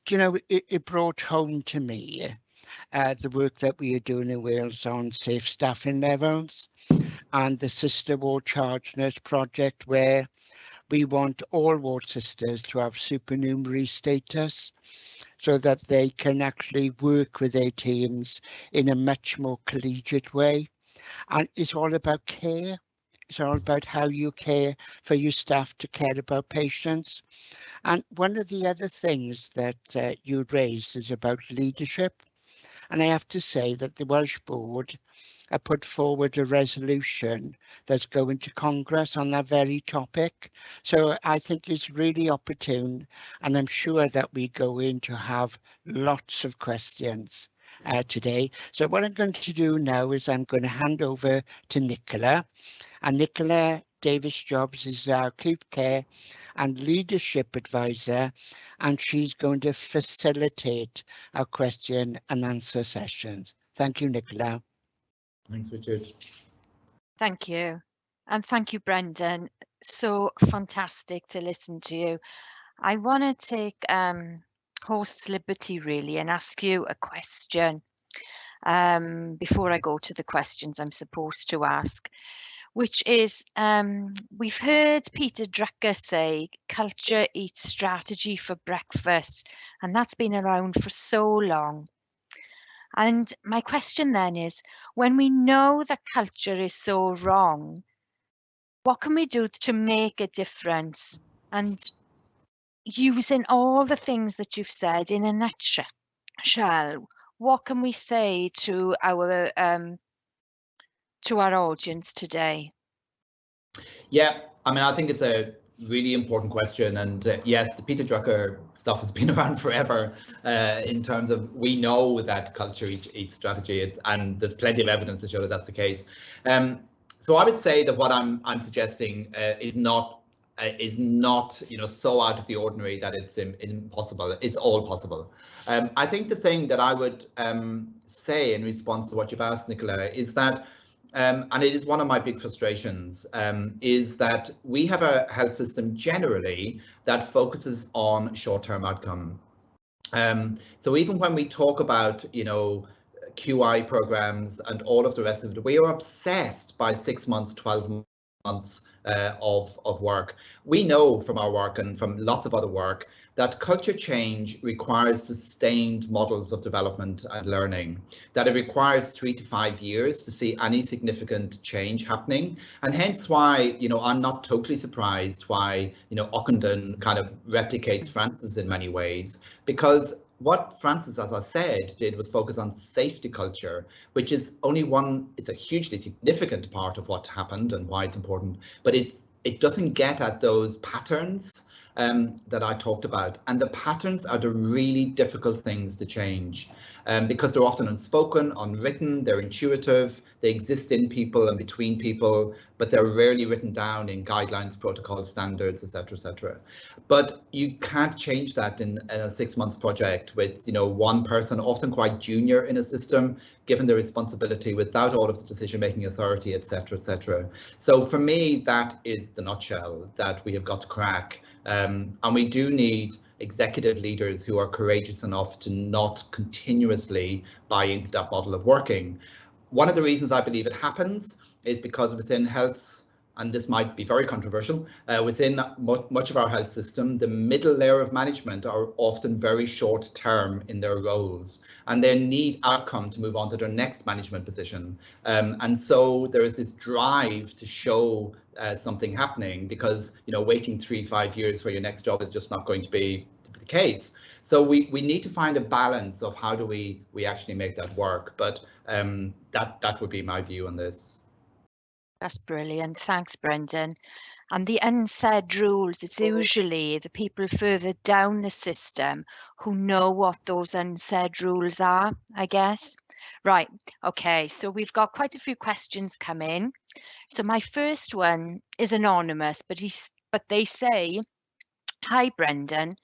You know, it brought home to me the work that we are doing in Wales on safe staffing levels, and the Sister Ward Charge Nurse project, where we want all ward sisters to have supernumerary status so that they can actually work with their teams in a much more collegiate way. And it's all about care. It's all about how you care for your staff to care about patients. And one of the other things that you raised is about leadership. And I have to say that the Welsh Board put forward a resolution that's going to Congress on that very topic. So I think it's really opportune, and I'm sure that we're going to have lots of questions today. So what I'm going to do now is I'm going to hand over to Nicola, and Nicola Davis-Jobs is our acute care and leadership advisor, and she's going to facilitate our question and answer sessions. Thank you, Nicola. Thanks, Richard. Thank you. And thank you, Brendan. So fantastic to listen to you. I want to take host's liberty really and ask you a question before I go to the questions I'm supposed to ask, which is, we've heard Peter Drucker say culture eats strategy for breakfast, and that's been around for so long. And my question then is, when we know that culture is so wrong, what can we do to make a difference? And using all the things that you've said in a nutshell, what can we say to our audience today? Yeah, I mean, I think it's a really important question, and yes, the Peter Drucker stuff has been around forever. In terms of, we know that culture eats strategy, and there's plenty of evidence to show that that's the case. So I would say that what I'm suggesting is not so out of the ordinary that it's impossible. It's all possible. I think the thing that I would say in response to what you've asked, Nicola, is that and it is one of my big frustrations, is that we have a health system generally that focuses on short-term outcome. So even when we talk about, QI programs and all of the rest of it, we are obsessed by 6 months, 12 months of work. We know from our work and from lots of other work that culture change requires sustained models of development and learning, that it requires 3 to 5 years to see any significant change happening. And hence why, I'm not totally surprised why, Ockenden kind of replicates France's in many ways, because what Francis, as I said, did was focus on safety culture, which is only it's a hugely significant part of what happened and why it's important, but it doesn't get at those patterns that I talked about. And the patterns are the really difficult things to change because they're often unspoken, unwritten, they're intuitive, they exist in people and between people, but they're rarely written down in guidelines, protocols, standards, etc., etc. But you can't change that in a 6-month project with, one person, often quite junior in a system, given the responsibility without all of the decision-making authority, etc., etc. So for me, that is the nutshell that we have got to crack. And we do need executive leaders who are courageous enough to not continuously buy into that model of working. One of the reasons I believe it happens is because within health, and this might be very controversial, within much of our health system, the middle layer of management are often very short term in their roles, and they need outcome to move on to their next management position. And so there is this drive to show something happening, because waiting 3-5 years for your next job is just not going to be the case. So we need to find a balance of how do we actually make that work. But that would be my view on this. That's brilliant. Thanks, Brendan. And the unsaid rules, it's usually the people further down the system who know what those unsaid rules are, I guess. Right, okay, so we've got quite a few questions come in. So my first one is anonymous, but they say, "Hi, Brendan.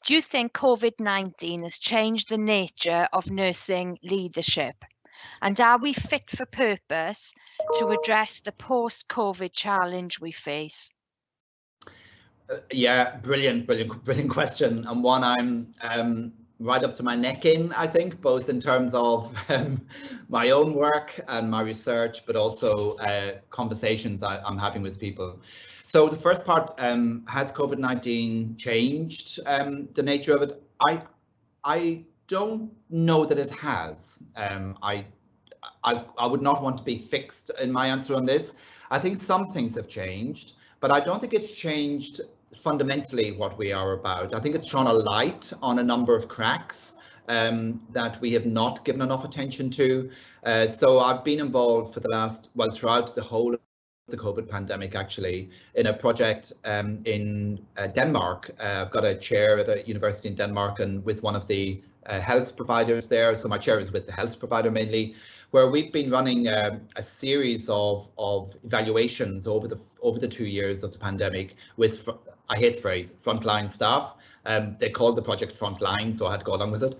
Do you think COVID-19 has changed the nature of nursing leadership? And are we fit for purpose to address the post-COVID challenge we face?" Yeah, brilliant question, and one I'm right up to my neck in, I think, both in terms of my own work and my research, but also conversations I'm having with people. So the first part, has COVID-19 changed the nature of it? I don't know that it has. I would not want to be fixed in my answer on this. I think some things have changed, but I don't think it's changed fundamentally what we are about. I think it's shone a light on a number of cracks that we have not given enough attention to. So I've been involved for throughout the whole of the COVID pandemic, actually, in a project in Denmark. I've got a chair at a university in Denmark and with one of the health providers there. So my chair is with the health provider mainly, where we've been running a series of evaluations over the 2 years of the pandemic with, I hate the phrase, frontline staff. They called the project Frontline, so I had to go along with it.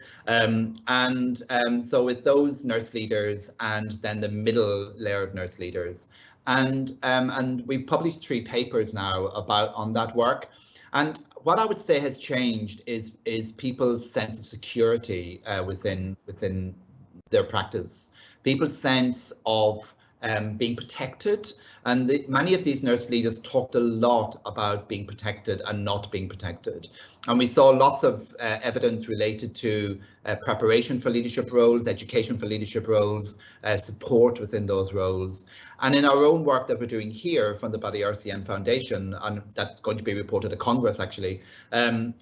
So with those nurse leaders and then the middle layer of nurse leaders, and we've published 3 papers now on that work. And what I would say has changed is people's sense of security within their practice, people's sense of being protected. And many of these nurse leaders talked a lot about being protected and not being protected. And we saw lots of evidence related to preparation for leadership roles, education for leadership roles, support within those roles. And in our own work that we're doing here, funded by the RCN Foundation, and that's going to be reported at Congress actually, the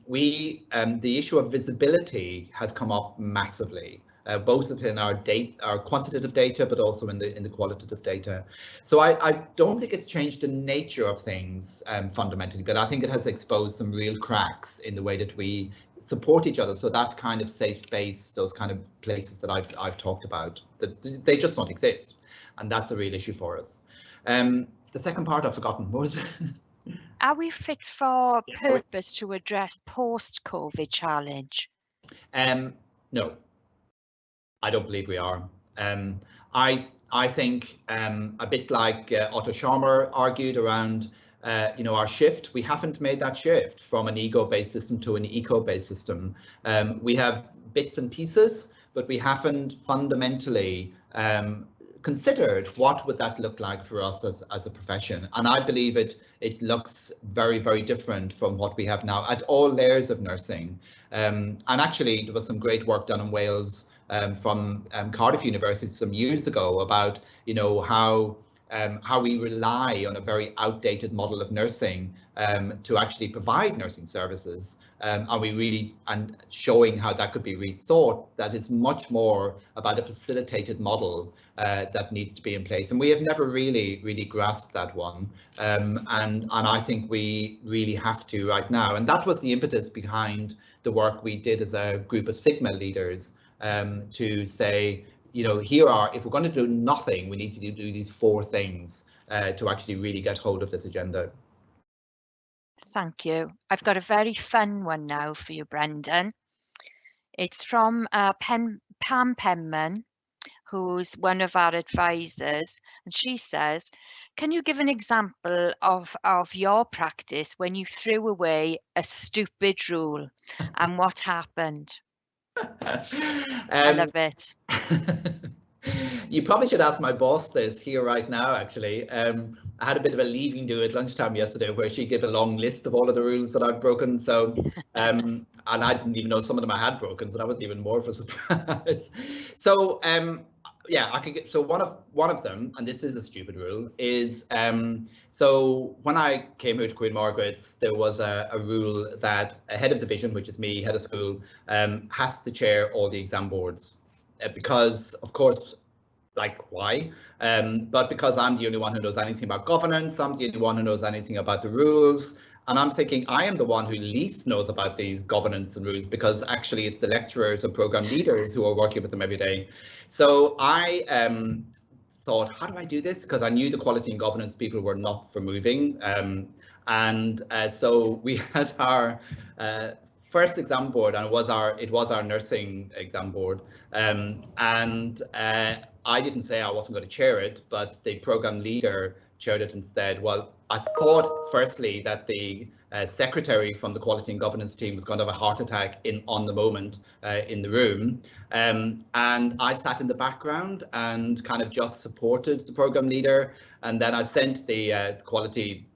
issue of visibility has come up massively. Both in our quantitative data, but also in the qualitative data. So I don't think it's changed the nature of things fundamentally, but I think it has exposed some real cracks in the way that we support each other. So that kind of safe space, those kind of places that I've talked about, that they just don't exist, and that's a real issue for us. The second part I've forgotten. What was it? Are we fit for purpose to address post-COVID challenge? No. I don't believe we are. I think a bit like Otto Scharmer argued around, our shift. We haven't made that shift from an ego-based system to an eco-based system. We have bits and pieces, but we haven't fundamentally considered what would that look like for us as a profession. And I believe it looks very, very different from what we have now at all layers of nursing. And actually, there was some great work done in Wales from Cardiff University some years ago about, how we rely on a very outdated model of nursing to actually provide nursing services, and showing how that could be rethought. That is much more about a facilitated model that needs to be in place, and we have never really grasped that one. And I think we really have to right now. And that was the impetus behind the work we did as a group of Sigma leaders. To say, if we're going to do nothing, we need to do these 4 things to actually really get hold of this agenda. Thank you. I've got a very fun one now for you, Brendan. It's from Pam Penman, who's one of our advisors, and she says, can you give an example of your practice when you threw away a stupid rule and what happened? I love it. You probably should ask my boss this here right now, actually. I had a bit of a leaving do at lunchtime yesterday where she gave a long list of all of the rules that I've broken. So, and I didn't even know some of them I had broken, so that was even more of a surprise. So, yeah, I could get, so one of them, and this is a stupid rule, is so when I came here to Queen Margaret's, there was a rule that a head of division, which is me, head of school, has to chair all the exam boards, because of course, like why? But because I'm the only one who knows anything about governance, I'm the only one who knows anything about the rules. And I'm thinking I am the one who least knows about these governance and rules, because actually it's the lecturers and program leaders who are working with them every day. So I thought, how do I do this? Because I knew the quality and governance people were not for moving. So we had our first exam board, and it was our nursing exam board. I didn't say I wasn't going to chair it, but the program leader chaired it instead. Well, I thought firstly that the secretary from the quality and governance team was going to have a heart attack on the moment in the room. And I sat in the background and kind of just supported the program leader. And then I sent the quality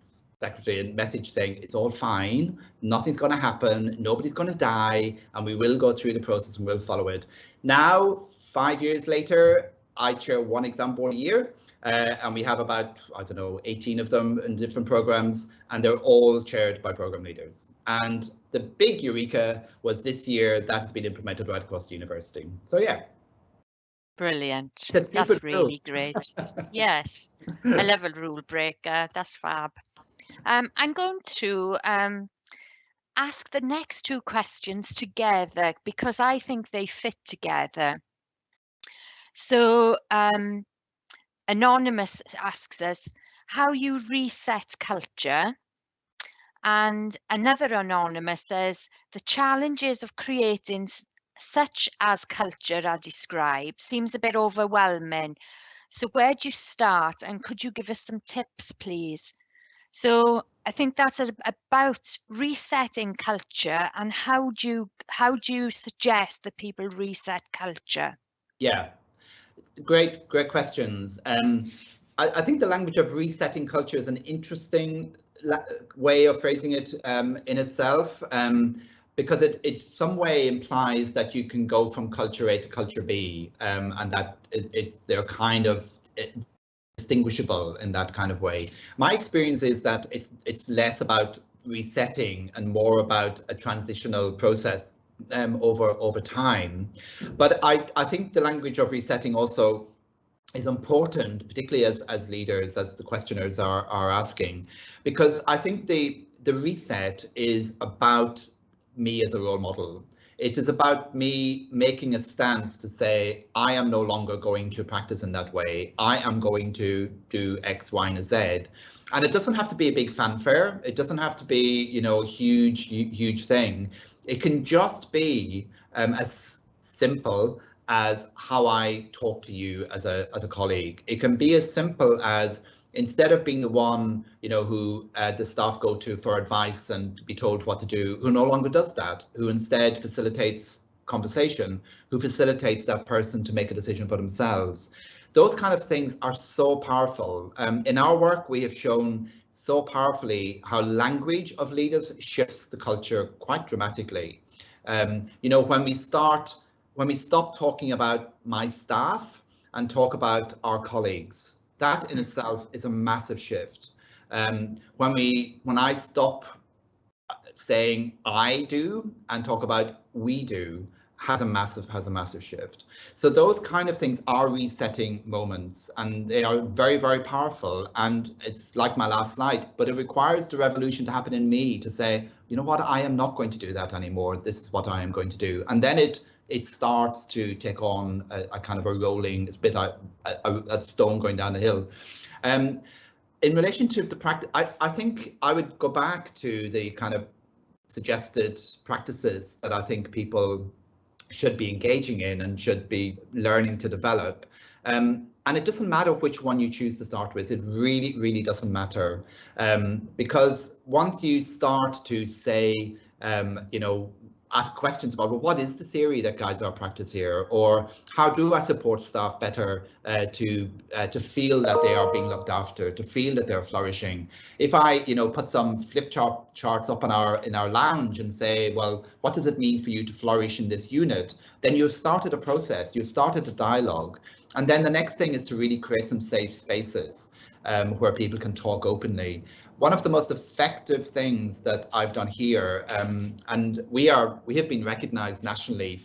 secretary a message saying it's all fine, nothing's going to happen, nobody's going to die, and we will go through the process and we'll follow it. Now, 5 years later, I chair one exam board a year. And we have about, 18 of them in different programs, and they're all chaired by program leaders. And the big eureka was this year that has been implemented right across the university. So yeah. Brilliant. That's really great. Yes, I love a rule breaker. That's fab. I'm going to ask the next 2 questions together because I think they fit together. So, Anonymous asks us how you reset culture, and another Anonymous says the challenges of creating such as culture are described seems a bit overwhelming. So where do you start, and could you give us some tips, please? So I think that's about resetting culture, and how do you suggest that people reset culture? Yeah. Great questions. I think the language of resetting culture is an interesting way of phrasing it in itself, because it some way implies that you can go from culture A to culture B, and that they're kind of distinguishable in that kind of way. My experience is that it's less about resetting and more about a transitional process over time. But I think the language of resetting also is important, particularly as leaders, as the questioners are asking, because I think the reset is about me as a role model. It is about me making a stance to say, I am no longer going to practice in that way. I am going to do X, Y, and Z. And it doesn't have to be a big fanfare. It doesn't have to be, you know, a huge thing. It can just be as simple as how I talk to you as a colleague. It can be as simple as, instead of being the one, you know, who the staff go to for advice and be told what to do, who no longer does that, who instead facilitates conversation, who facilitates that person to make a decision for themselves. Those kind of things are so powerful. In our work, we have shown so powerfully how language of leaders shifts the culture quite dramatically. You know, when we stop talking about my staff and talk about our colleagues, that in itself is a massive shift. When I stop saying I do and talk about we do, has a massive shift. So those kind of things are resetting moments, and they are very, very powerful. And it's like my last slide, but it requires the revolution to happen in me to say, you know what, I am not going to do that anymore. This is what I am going to do. And then it starts to take on a kind of a rolling, it's a bit like a stone going down the hill. In relation to the practice, I think I would go back to the kind of suggested practices that I think people should be engaging in and should be learning to develop. And it doesn't matter which one you choose to start with. It really, really doesn't matter. Because once you start to say, you know, ask questions about, well, what is the theory that guides our practice here? Or how do I support staff better to feel that they are being looked after, to feel that they're flourishing? If I, you know, put some flip charts up in our lounge and say, well, what does it mean for you to flourish in this unit? Then you've started a process, you've started a dialogue. And then the next thing is to really create some safe spaces where people can talk openly. One of the most effective things that I've done here, and we have been recognised nationally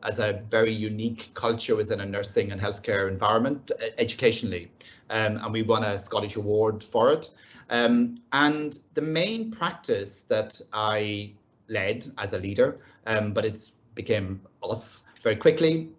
as a very unique culture within a nursing and healthcare environment, educationally, and we won a Scottish award for it. And the main practice that I led as a leader, but it became us very quickly,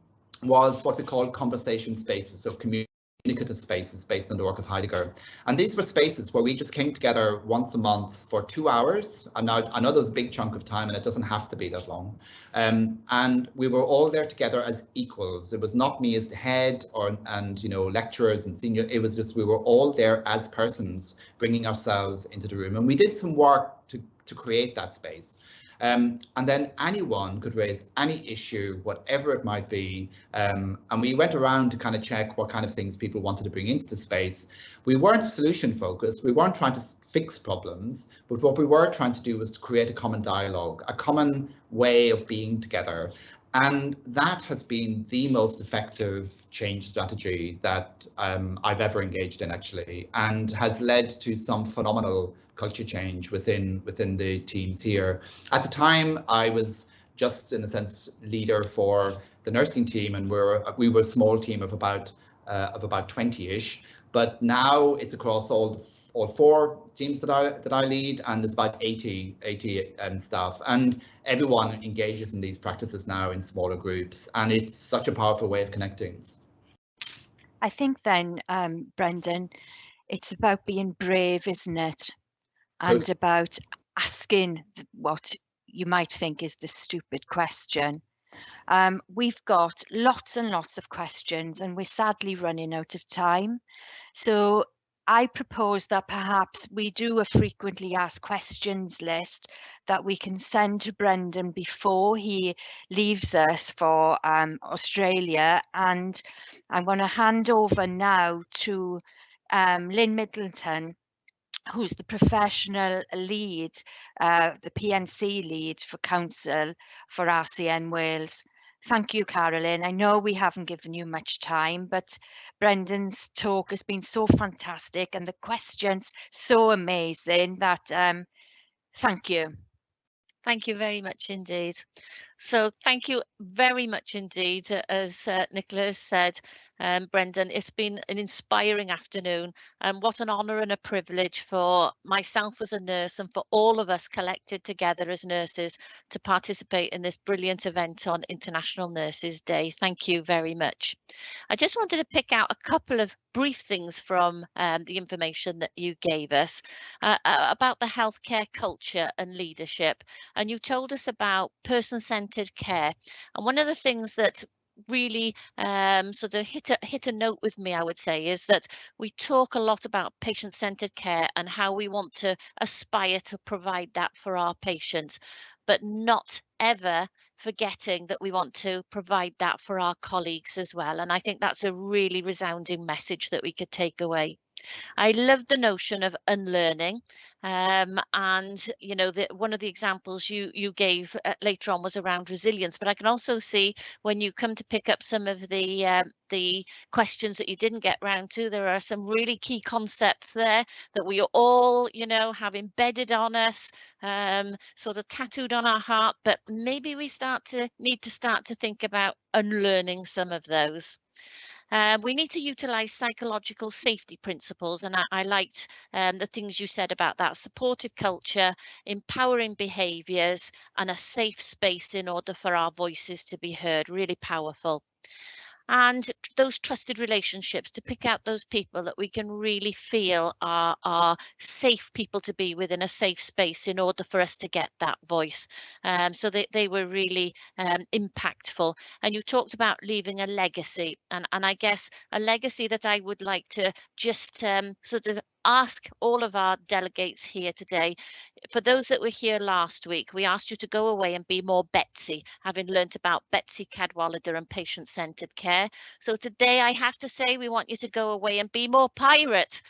was what we call conversation spaces, so communicative spaces based on the work of Heidegger. And these were spaces where we just came together once a month for 2 hours. And now I know there's a big chunk of time and it doesn't have to be that long. And we were all there together as equals. It was not me as the head and you know, lecturers and senior. It was just, we were all there as persons, bringing ourselves into the room. And we did some work to create that space. And then anyone could raise any issue, whatever it might be. And we went around to kind of check what kind of things people wanted to bring into the space. We weren't solution focused. We weren't trying to fix problems, but what we were trying to do was to create a common dialogue, a common way of being together. And that has been the most effective change strategy that I've ever engaged in, actually, and has led to some phenomenal culture change within the teams here. At the time, I was just, in a sense, leader for the nursing team, and we were a small team of about 20-ish. But now it's across all 4 teams that I lead, and there's about 80 staff, and everyone engages in these practices now in smaller groups, and it's such a powerful way of connecting. I think then, Brendan, it's about being brave, isn't it? And about asking what you might think is the stupid question. We've got lots and lots of questions, and we're sadly running out of time. So I propose that perhaps we do a frequently asked questions list that we can send to Brendan before he leaves us for Australia. And I'm going to hand over now to Lynn Middleton, who's the professional lead, the PNC lead for Council for RCN Wales. Thank you, Carolyn. I know we haven't given you much time, but Brendan's talk has been so fantastic and the questions so amazing that thank you. Thank you very much indeed. So thank you very much indeed. As Nicola said, Brendan, it's been an inspiring afternoon, and what an honour and a privilege for myself as a nurse and for all of us collected together as nurses to participate in this brilliant event on International Nurses Day. Thank you very much. I just wanted to pick out a couple of brief things from the information that you gave us about the healthcare culture and leadership. And you told us about person-centred care. And one of the things that really sort of hit a note with me, I would say, is that we talk a lot about patient-centred care and how we want to aspire to provide that for our patients, but not ever forgetting that we want to provide that for our colleagues as well. And I think that's a really resounding message that we could take away. I love the notion of unlearning, and you know, one of the examples you gave later on was around resilience. But I can also see when you come to pick up some of the questions that you didn't get round to, there are some really key concepts there that we all, you know, have embedded on us, sort of tattooed on our heart. But maybe we need to start to think about unlearning some of those. We need to utilise psychological safety principles, and I liked the things you said about that: supportive culture, empowering behaviours, and a safe space in order for our voices to be heard. Really powerful. And those trusted relationships, to pick out those people that we can really feel are safe people to be within a safe space in order for us to get that voice. So they were really impactful. And you talked about leaving a legacy, and I guess a legacy that I would like to just sort of ask all of our delegates here today. For those that were here last week, we asked you to go away and be more Betsy, having learnt about Betsy Cadwallader and patient-centred care. So today I have to say we want you to go away and be more pirate,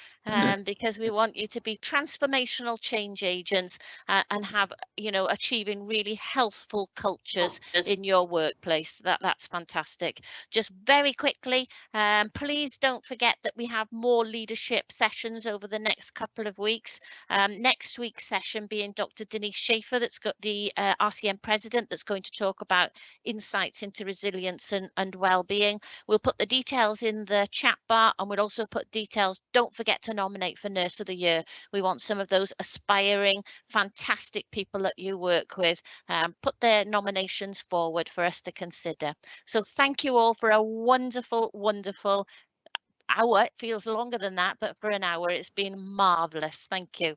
because we want you to be transformational change agents and have, you know, achieving really healthful cultures in your workplace. That's fantastic. Just very quickly, please don't forget that we have more leadership sessions over the next couple of weeks. Next week's session being Dr. Denise Schaefer, that's got the RCN president, that's going to talk about insights into resilience and well-being. We'll put the details in the chat bar, and we'll also put details. Don't forget to nominate for Nurse of the Year. We want some of those aspiring, fantastic people that you work with. Put their nominations forward for us to consider. So thank you all for a wonderful, wonderful hour. It feels longer than that, but for an hour it's been marvelous. Thank you.